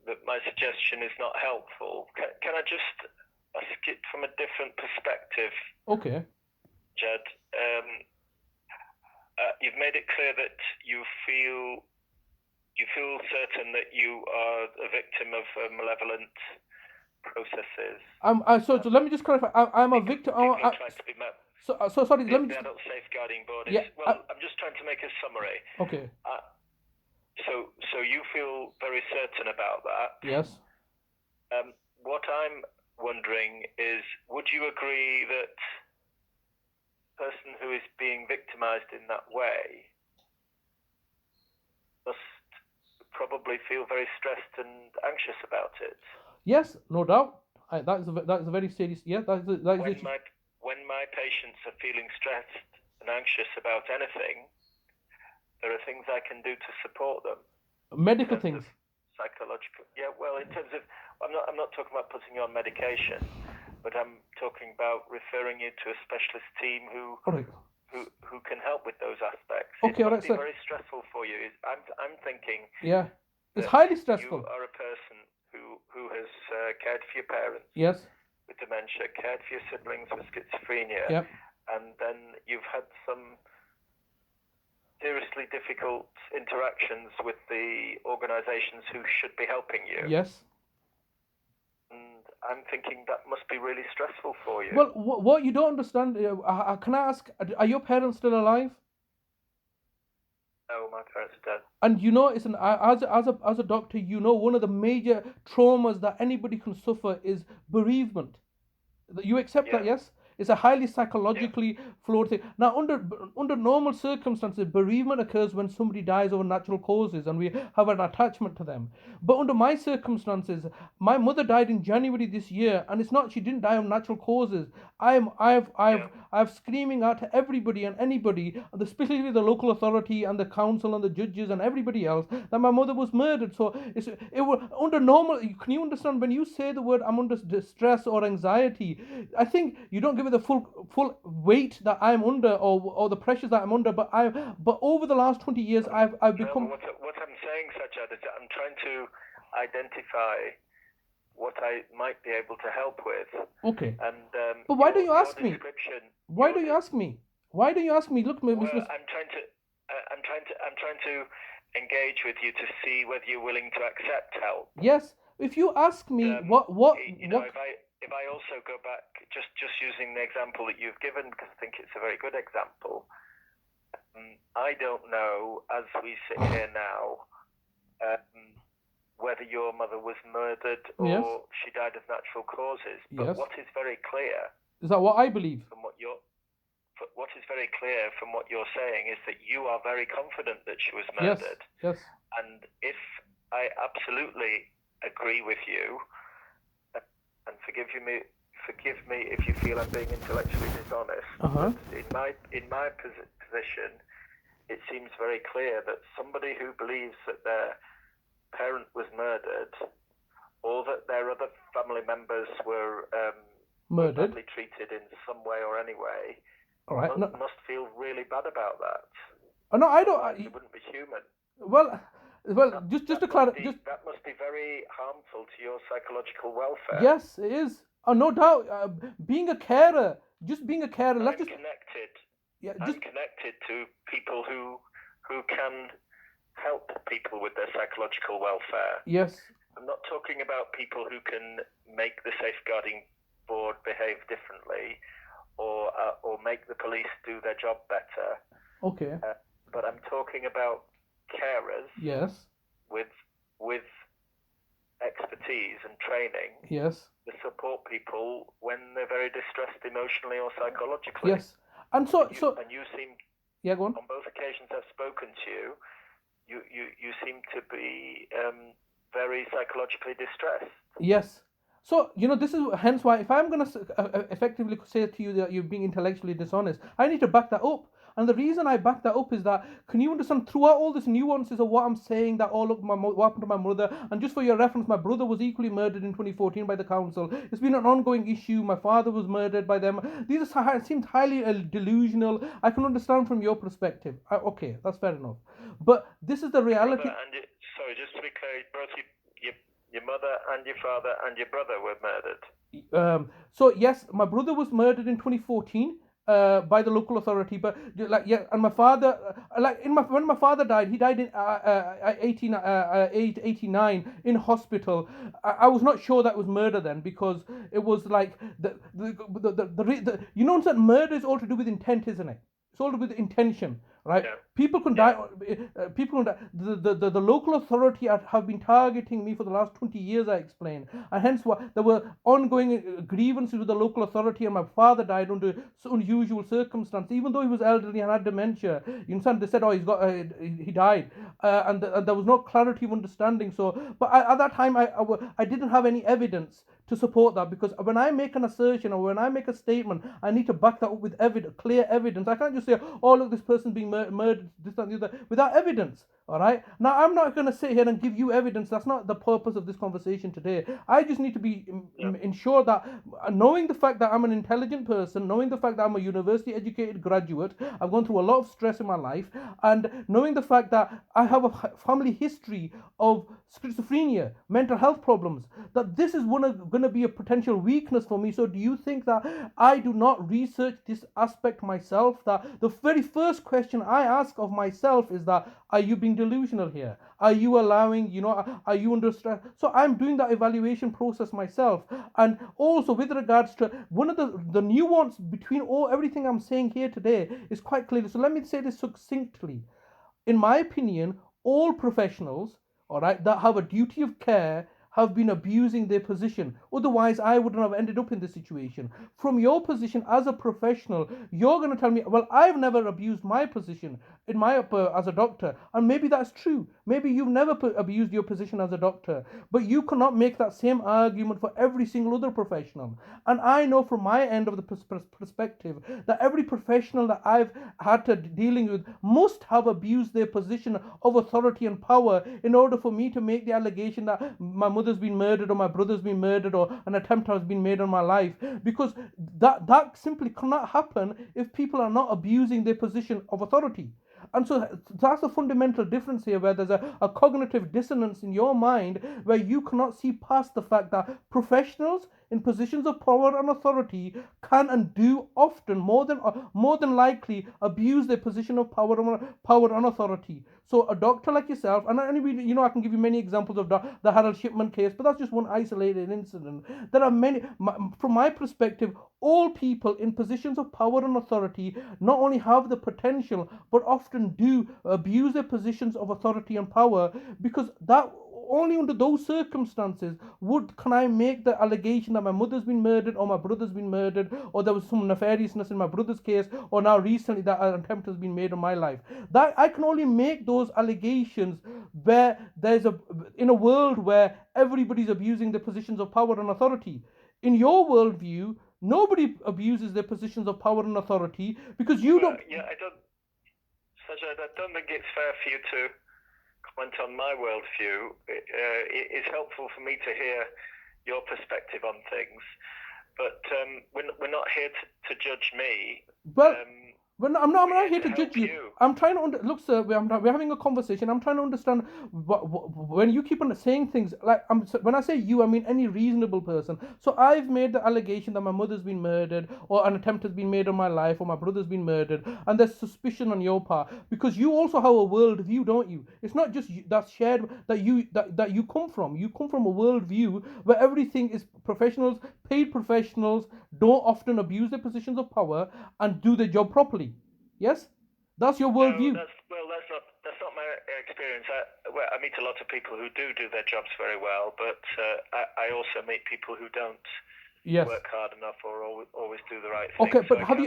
that my suggestion is not helpful. Can I just ask it from a different perspective? Okay. Jed, you've made it clear that you feel certain that you are a victim of malevolent processes. So let me just clarify. I'm a victim. Sorry. Let me. The adult safeguarding board is. I'm just trying to make a summary. Okay. So you feel very certain about that. Yes. What I'm wondering is, would you agree that the person who is being victimized in that way must probably feel very stressed and anxious about it? Yes, no doubt. That is a very serious. Yeah, When my patients are feeling stressed and anxious about anything, there are things I can do to support them. Medical things. Psychological. Yeah, well, in terms of, I'm not talking about putting you on medication, but I'm talking about referring you to a specialist team who can help with those aspects. Okay, it must be very stressful for you. I'm thinking. Yeah, it's highly stressful. You are a person who has cared for your parents. Yes. With dementia, cared for your siblings with schizophrenia. Yep. And then you've had some seriously difficult interactions with the organisations who should be helping you. Yes. And I'm thinking that must be really stressful for you. Well, what you don't understand, can I ask, are your parents still alive? No, my parents are dead. And as a doctor, one of the major traumas that anybody can suffer is bereavement. You accept that, yes? It's a highly psychologically flawed thing. Now, under normal circumstances, bereavement occurs when somebody dies over natural causes and we have an attachment to them. But under my circumstances, my mother died in January this year, and she didn't die of natural causes. I've screaming out to everybody and anybody, especially the local authority and the council and the judges and everybody else, that my mother was murdered. So it was under normal. Can you understand when you say the word "I'm under distress" or anxiety? I think you don't give it the full weight that I'm under or the pressures that I'm under. But over the last 20 years, I've become. What I'm saying, Sajjad, is that I'm trying to identify what I might be able to help with. Okay. And but why don't you ask me? Why don't you ask me? Why don't you ask me? Look, I'm trying to engage with you to see whether you're willing to accept help. Yes. If you ask me, if I also go back, just using the example that you've given, because I think it's a very good example. I don't know, as we sit here now, whether your mother was murdered or she died of natural causes. But what is very clear is that what I believe. What is very clear from what you're saying is that you are very confident that she was murdered. Yes. And if I absolutely agree with you, and forgive me if you feel I'm being intellectually dishonest. Uh-huh. In my position, it seems very clear that somebody who believes that their parent was murdered, or that their other family members were badly treated in some way or any way, must feel really bad about that. No, I don't. It wouldn't be human. Well, just to clarify, that must be very harmful to your psychological welfare. Yes, it is. No doubt. Being a carer, just being a carer. I'm connected. Yeah, I'm connected to people who can help people with their psychological welfare. Yes. I'm not talking about people who can make the safeguarding board behave differently, or make the police do their job better. Okay. But I'm talking about carers. Yes. With expertise and training. Yes. To support people when they're very distressed emotionally or psychologically. Yes. And so you seem. Yeah, go on. On both occasions I've spoken to you, you seem to be very psychologically distressed. Yes. So, this is hence why if I'm going to effectively say to you that you're being intellectually dishonest, I need to back that up. And the reason I back that up is that, can you understand, throughout all these nuances of what I'm saying, that what happened to my mother, and just for your reference, my brother was equally murdered in 2014 by the council. It's been an ongoing issue. My father was murdered by them. These seemed highly delusional. I can understand from your perspective. Okay, that's fair enough. But this is the reality. Sorry, just to be clear, both your mother and your father and your brother were murdered. So yes, my brother was murdered in 2014. By the local authority, but and my father, when my father died, he died in 89 in hospital. I was not sure that was murder then, because it was like murder is all to do with intent, isn't it? It's all to do with intention, right? Yeah. People can die. People can die. The local authority have been targeting me for the last 20 years, I explained, and hence why there were ongoing grievances with the local authority. And my father died under unusual circumstances, even though he was elderly and had dementia. You understand? They said, "Oh, he died," and there was no clarity of understanding. So, but at that time, I didn't have any evidence to support that, because when I make an assertion or when I make a statement, I need to back that up with clear evidence. I can't just say, "Oh, look, this person's being murdered," this, that, and the other, without evidence. All right. Now, I'm not going to sit here and give you evidence. That's not the purpose of this conversation today. I just need to be ensure that, knowing the fact that I'm an intelligent person, knowing the fact that I'm a university educated graduate, I've gone through a lot of stress in my life, and knowing the fact that I have a family history of schizophrenia, mental health problems, that this is going to be a potential weakness for me. So do you think that I do not research this aspect myself? That the very first question I ask of myself is that, are you being delusional here? Are you allowing, are you under stress? So I'm doing that evaluation process myself. And also with regards to one of the nuance between everything I'm saying here today is quite clear. So let me say this succinctly. In my opinion, all professionals, all right, that have a duty of care have been abusing their position. Otherwise, I wouldn't have ended up in this situation. From your position as a professional, you're going to tell me, well, I've never abused my position as a doctor. And maybe that's true. Maybe you've never abused your position as a doctor. But you cannot make that same argument for every single other professional. And I know from my end of the perspective that every professional that I've had to dealing with must have abused their position of authority and power in order for me to make the allegation that my mother's been murdered or my brother's been murdered or an attempt has been made on my life, because that simply cannot happen if people are not abusing their position of authority. And so that's a fundamental difference here, where there's a cognitive dissonance in your mind, where you cannot see past the fact that professionals in positions of power and authority can and do often, more than likely, abuse their position of power and authority. So a doctor like yourself, and I can give you many examples of the Harold Shipman case, but that's just one isolated incident. There are many, from my perspective, all people in positions of power and authority not only have the potential, but often do abuse their positions of authority and power, because that only under those circumstances can I make the allegation that my mother's been murdered or my brother's been murdered, or there was some nefariousness in my brother's case, or now recently that an attempt has been made on my life. That I can only make those allegations where in a world where everybody's abusing their positions of power and authority. In your worldview, nobody abuses their positions of power and authority, because you don't. Yeah, Sajjad, I don't think it's fair for you to comment on my worldview. It's helpful for me to hear your perspective on things, but we're not here to judge me. Well, Well, I'm not here to judge you. I'm trying to look, sir. We're having a conversation. I'm trying to understand when you keep on saying things like when I say you, I mean any reasonable person. So I've made the allegation that my mother's been murdered, or an attempt has been made on my life, or my brother's been murdered, and there's suspicion on your part because you also have a worldview, don't you? It's not just that's shared that you come from. You come from a worldview where everything is professionals, paid professionals, don't often abuse their positions of power and do their job properly. Yes, that's your worldview. No, that's not my experience. I meet a lot of people who do their jobs very well, but I also meet people who don't work hard enough or always do the right thing. Okay, but so have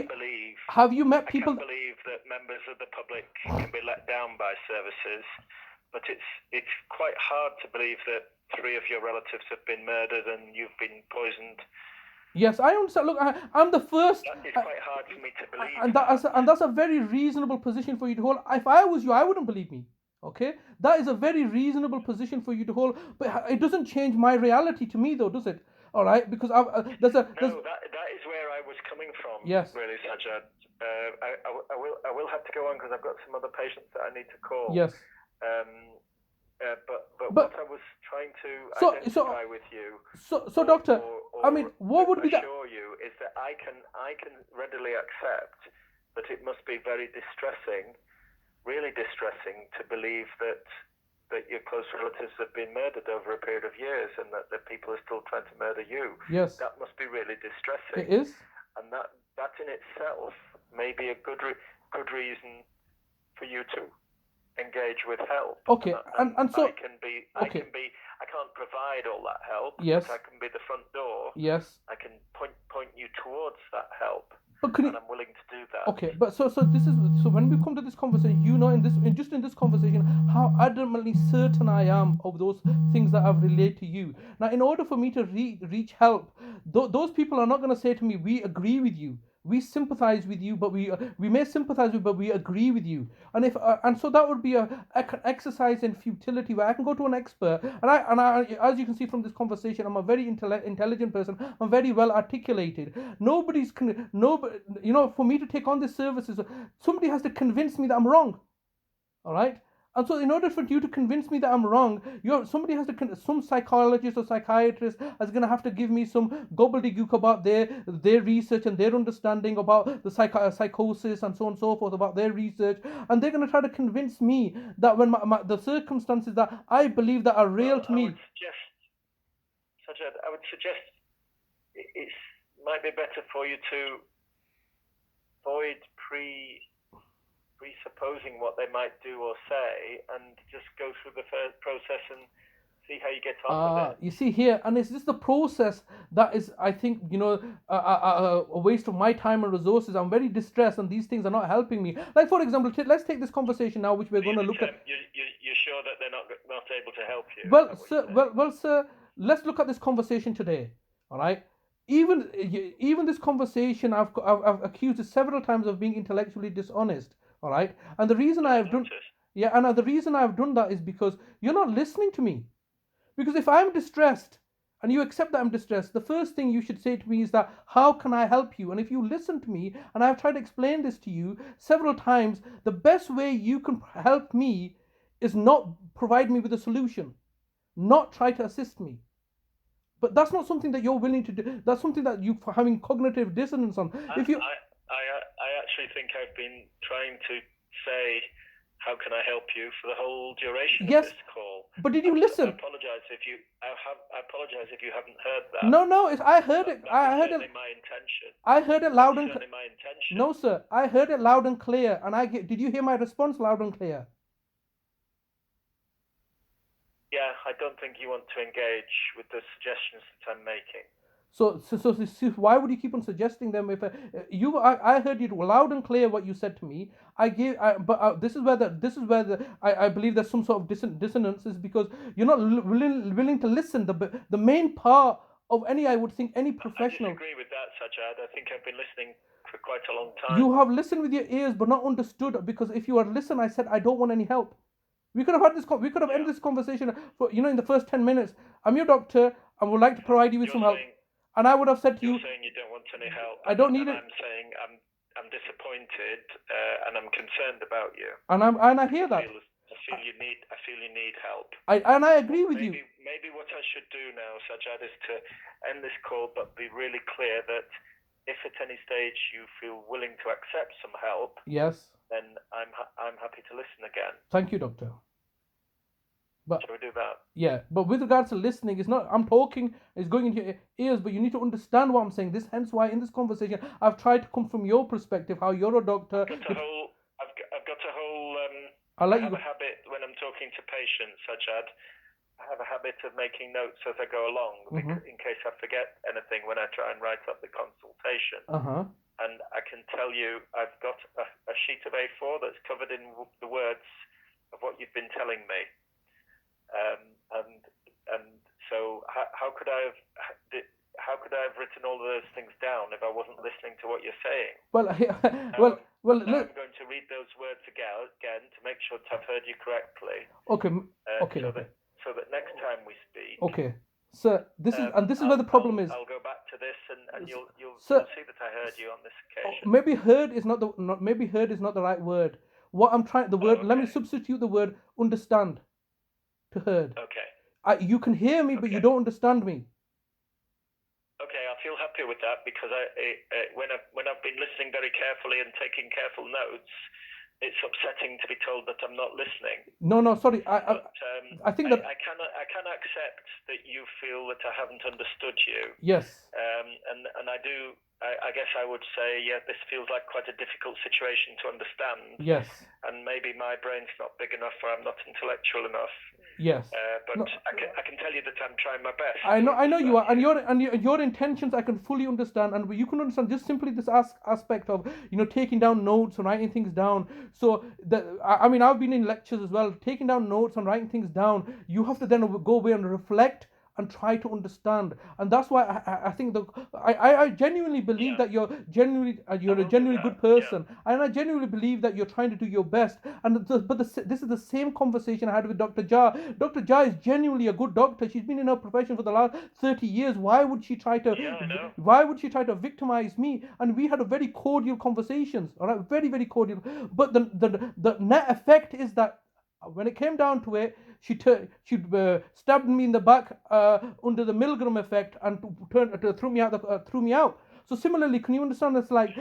you met people? I can't believe that members of the public can be let down by services, but it's quite hard to believe that 3 of your relatives have been murdered and you've been poisoned. Yes, I understand. Look, I'm the first. It's quite hard for me to believe. And that's a very reasonable position for you to hold. If I was you, I wouldn't believe me. Okay, that is a very reasonable position for you to hold. But it doesn't change my reality to me, though, does it? All right, because that is where I was coming from. Yes. Really, Sajjad. I will have to go on because I've got some other patients that I need to call. Yes. But what I was trying to identify with you. So doctor, I mean, what would be that? Assure you is that I can readily accept that it must be very distressing, really distressing, to believe that your close relatives have been murdered over a period of years and that people are still trying to murder you. Yes. That must be really distressing. It is. And that in itself may be a good reason for you to engage with help. Okay, and so I can't provide all that help. Yes. But I can be the front door. Yes. I can point you towards that help. But I'm willing to do that. Okay, but so when we come to this conversation, in this conversation, how adamantly certain I am of those things that I've relayed to you. Now, in order for me to reach help, those people are not going to say to me, "We agree with you. We sympathize with you, but we may sympathize with, but we agree with you." And so that would be an exercise in futility where I can go to an expert, and I, as you can see from this conversation, I'm a very intelligent person. I'm very well articulated. For me to take on these services, somebody has to convince me that I'm wrong. All right. And so, in order for you to convince me that I'm wrong, some psychologist or psychiatrist is going to have to give me some gobbledygook about their research and their understanding about the psychosis and so on and so forth, about their research, and they're going to try to convince me that when the circumstances that I believe that are real to me. I would suggest it might be better for you to avoid presupposing what they might do or say, and just go through the first process and see how you get on with it. You see here, and it's just the process that is, I think, a waste of my time and resources. I'm very distressed, and these things are not helping me. Like, for example, let's take this conversation now, which we're going to look at. You're sure that they're not able to help you? Well, sir, let's look at this conversation today. All right. Even this conversation, I've accused it several times of being intellectually dishonest. All right, and the reason I've done that is because you're not listening to me. Because if I'm distressed and you accept that I'm distressed, the first thing you should say to me is that, how can I help you? And if you listen to me, and I've tried to explain this to you several times, the best way you can help me is not provide me with a solution, not try to assist me. But that's not something that you're willing to do. That's something that you're having cognitive dissonance on. I actually think I've been trying to say, how can I help you, for the whole duration of this call. But did you listen? I apologize if you haven't heard that. No, I heard it. I heard it. My intention. I heard it loud and clear. My intention. No, sir, I heard it loud and clear. And did you hear my response loud and clear? Yeah, I don't think you want to engage with the suggestions that I'm making. So why would you keep on suggesting them? If I heard you loud and clear what you said to me. This is where I believe there's some sort of dissonance, is because you're not willing to listen. The main part of any professional. I disagree with that, Sajjad. I think I've been listening for quite a long time. You have listened with your ears, but not understood. Because if you had listened, I said I don't want any help. We could have had this. We could have ended this conversation in the first 10 minutes. I'm your doctor. I would like to provide you with some help. And I would have said to you, you're saying you don't want any help. I don't need it. I'm saying I'm disappointed, and I'm concerned about you. And I hear that. I feel you need help. I agree with you. Maybe what I should do now, Sajjad, is to end this call, but be really clear that if at any stage you feel willing to accept some help, yes, then I'm happy to listen again. Thank you, doctor. But shall we do that? Yeah, but with regards to listening, it's not. I'm talking. It's going into your ears, but you need to understand what I'm saying. Hence why in this conversation, I've tried to come from your perspective, how you're a doctor. I've got a whole. I have a habit when I'm talking to patients, Sajjad. I have a habit of making notes as I go along, in case I forget anything when I try and write up the consultation. And I can tell you, I've got a sheet of A4 that's covered in the words of what you've been telling me. And so how could I have written all of those things down if I wasn't listening to what you're saying? Well, now I'm going to read those words again to make sure that I've heard you correctly. So that next time we speak. Okay. Sir, this is where the problem is. I'll go back to this, and you'll see that I heard you on this occasion. Maybe heard is not the right word. What I'm trying let me substitute the word understand to heard. Okay. You can hear me, but you don't understand me. Okay, I feel happy with that because when I've been listening very carefully and taking careful notes, it's upsetting to be told that I'm not listening. No, sorry. I think that I can accept that you feel that I haven't understood you. Yes. And I do. I guess I would say, yeah, this feels like quite a difficult situation to understand. Yes. And maybe my brain's not big enough, or I'm not intellectual enough. Yes. But I can tell you that I'm trying my best. I know you are, and your intentions I can fully understand, and you can understand just simply this aspect of taking down notes and writing things down. So I've been in lectures as well, taking down notes and writing things down. You have to then go away and reflect and try to understand, and that's why I think I genuinely believe that you're a genuinely good person, and I genuinely believe that you're trying to do your best. This is the same conversation I had with Dr. Jah. Dr. Jah is genuinely a good doctor. She's been in her profession for the last 30 years. Why would she try to victimize me? And we had a very cordial conversations, all right, very, very cordial. But the net effect is that when it came down to it, she stabbed me in the back under the Milgram effect and threw me out. So similarly, can you understand? It's like,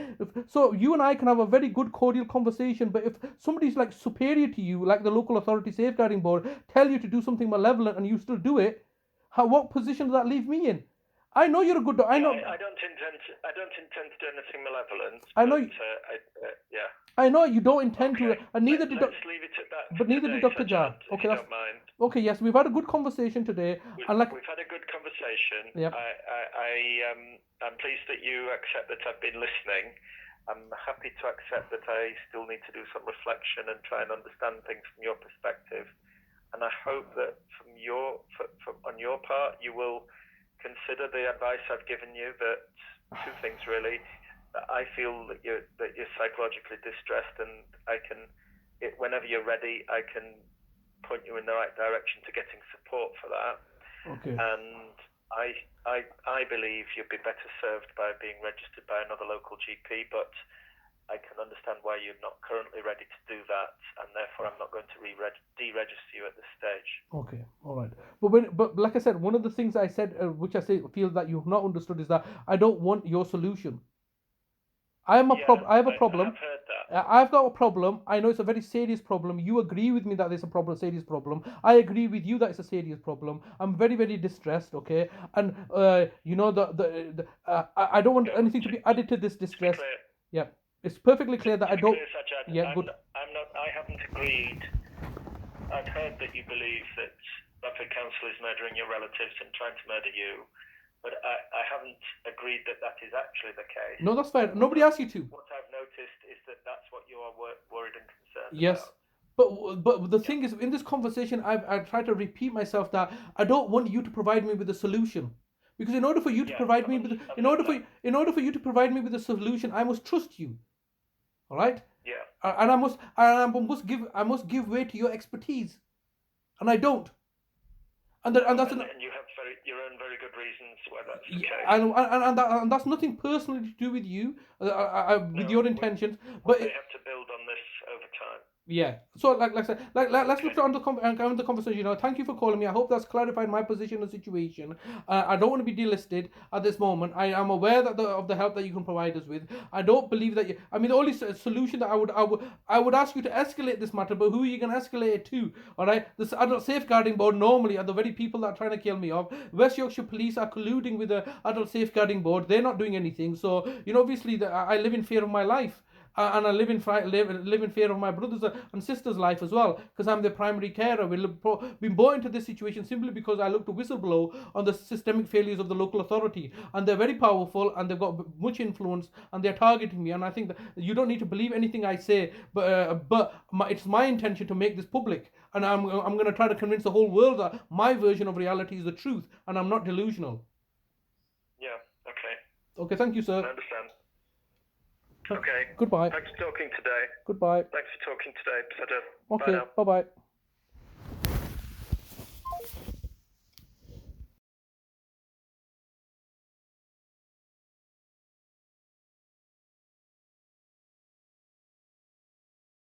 so you and I can have a very good cordial conversation, but if somebody's like superior to you, like the local authority safeguarding board, tell you to do something malevolent and you still do it, what position does that leave me in? I know you're a good doctor. I know. I don't intend to do anything malevolent. I know. Yeah. I know you don't intend to, and neither did. Let's leave it at that. But neither did Dr. Jah. Okay, don't mind. Okay. Yes, we've had a good conversation today. We've had a good conversation. Yeah. I'm pleased that you accept that I've been listening. I'm happy to accept that I still need to do some reflection and try and understand things from your perspective. And I hope that on your part, you will consider the advice I've given you. That two things really. I feel that you're psychologically distressed, and whenever you're ready, I can point you in the right direction to getting support for that. Okay. And I believe you'd be better served by being registered by another local GP, but I can understand why you're not currently ready to do that, and therefore I'm not going to deregister you at this stage. Okay, all right. But like I said, one of the things I said, which I feel that you've not understood, is that I don't want your solution. I have a problem. I've heard that. I've got a problem. I know it's a very serious problem. You agree with me that there's a serious problem. I agree with you that it's a serious problem. I'm very, very distressed. Okay, and I don't want anything to be added to this distress. Yeah, it's perfectly clear that I don't. Yeah, good. I haven't agreed. I've heard that you believe that Bradford Council is murdering your relatives and trying to murder you. But I haven't agreed that is actually the case. No, that's fine. Nobody asked you to. What I've noticed is that's what you are worried and concerned about. But the thing is, in this conversation, I've tried to repeat myself that I don't want you to provide me with a solution, because in order for you to provide me with a solution, I must trust you. All right. Yeah. And I must give way to your expertise, and I don't. And you have your own very good reasons why that's the case. And that's nothing personally to do with you, with your intentions. But they have to build on this over time. Yeah. So like I said, let's look on the conversation. Thank you for calling me. I hope that's clarified my position on the situation. I don't want to be delisted at this moment. I am aware that of the help that you can provide us with. I don't believe that the only solution that I would ask you to escalate this matter, but who are you going to escalate it to? All right. This adult safeguarding board normally are the very people that are trying to kill me off. West Yorkshire Police are colluding with the adult safeguarding board. They're not doing anything. So obviously I live in fear of my life. And I live in fear of my brothers and sisters' life as well, because I'm their primary carer. We've been brought into this situation simply because I look to whistleblow on the systemic failures of the local authority, and they're very powerful and they've got much influence and they're targeting me. And I think that you don't need to believe anything I say, but it's my intention to make this public, and I'm going to try to convince the whole world that my version of reality is the truth, and I'm not delusional. Yeah. Okay. Okay. Thank you, sir. I understand. Okay. Goodbye. Thanks for talking today. Goodbye. Thanks for talking today. Okay. Bye-bye.